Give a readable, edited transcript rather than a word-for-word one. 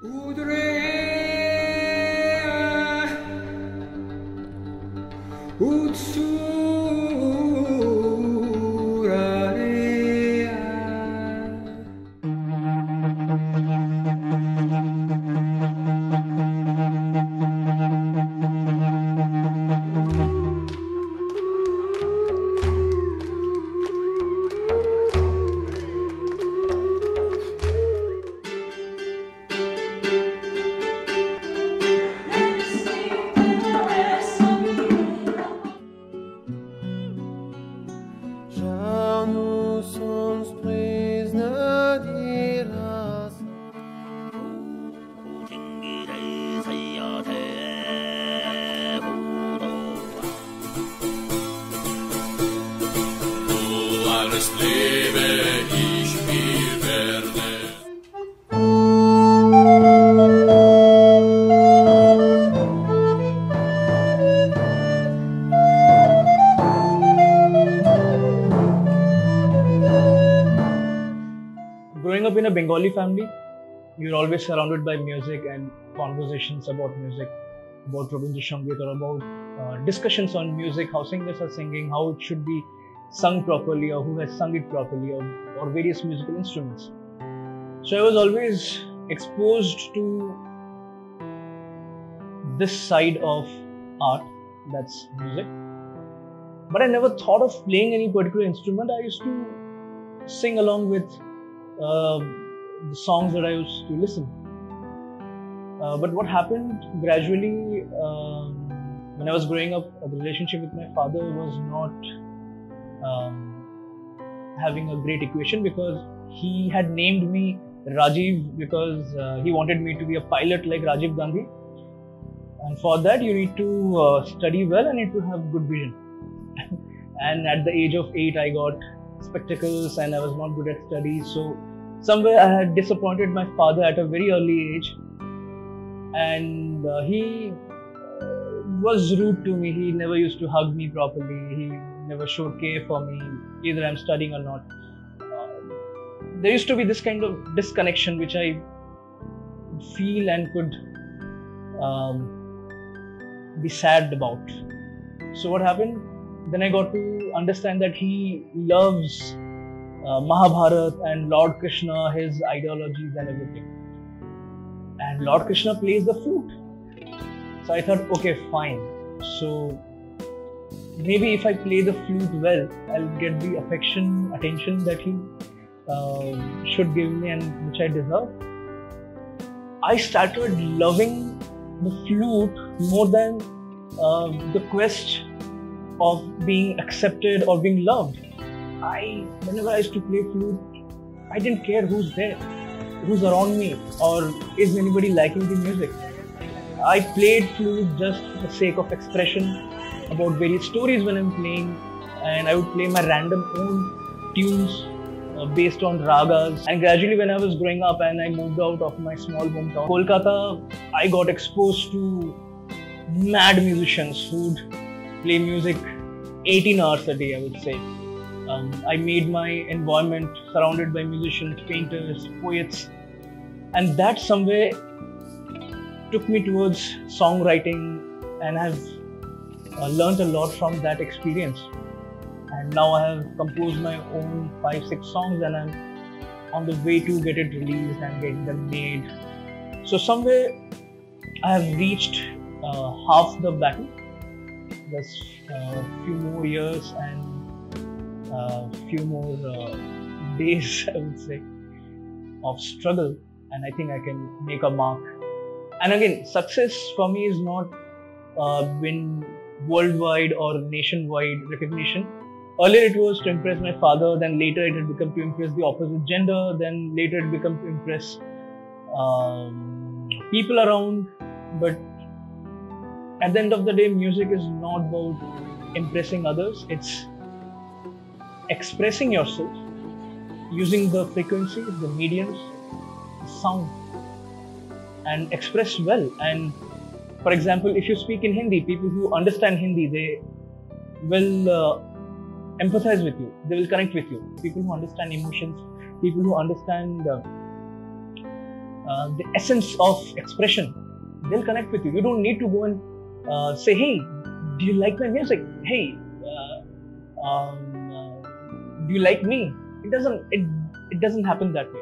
Udrea Utsurarea. Já nos sons prisna diras Du alles lebe ich mir werde. Growing up in a Bengali family, you're always surrounded by music and conversations about music, about Rabindra Sangeet or about discussions on music, how singers are singing, how it should be sung properly, or who has sung it properly, or various musical instruments. So I was always exposed to this side of art, that's music. But I never thought of playing any particular instrument. I used to sing along with the songs that I used to listen. But what happened gradually when I was growing up, the relationship with my father was not having a great equation, because he had named me Rajiv because he wanted me to be a pilot like Rajiv Gandhi. And for that, you need to study well and need to have good vision. And at the age of 8, I got spectacles and I was not good at studies. So somewhere I had disappointed my father at a very early age, and he was rude to me. He never used to hug me properly. He never showed care for me, either I'm studying or not. There used to be this kind of disconnection which I feel and could be sad about. So what happened? Then I got to understand that he loves Mahabharata and Lord Krishna, his ideologies and everything. And Lord Krishna plays the flute. So I thought, okay, fine. So maybe if I play the flute well, I'll get the affection, attention that he should give me and which I deserve. I started loving the flute more than the quest of being accepted or being loved. Whenever I used to play flute, I didn't care who's there, who's around me, or is anybody liking the music. I played flute just for the sake of expression about various stories when I'm playing, and I would play my random own tunes based on ragas. And gradually, when I was growing up and I moved out of my small hometown, Kolkata, I got exposed to mad musicians who'd play music 18 hours a day, I would say. I made my environment surrounded by musicians, painters, poets, and that somewhere took me towards songwriting, and I've learned a lot from that experience. And now I have composed my own 5-6 songs, and I'm on the way to get it released and getting them made. So somewhere I have reached half the battle. There's a few more years and a few more days, I would say, of struggle, and I think I can make a mark. And again, success for me is not been worldwide or nationwide recognition. Earlier it was to impress my father, then later it had become to impress the opposite gender, then later it became to impress people around. But at the end of the day, music is not about impressing others. It's expressing yourself using the frequencies, the mediums, the sound, and express well. And for example, if you speak in Hindi, people who understand Hindi, they will empathize with you, they will connect with you. People who understand emotions, people who understand the essence of expression, they'll connect with you. You don't need to go and say, hey, do you like my music? Hey, do you like me? It doesn't happen that way.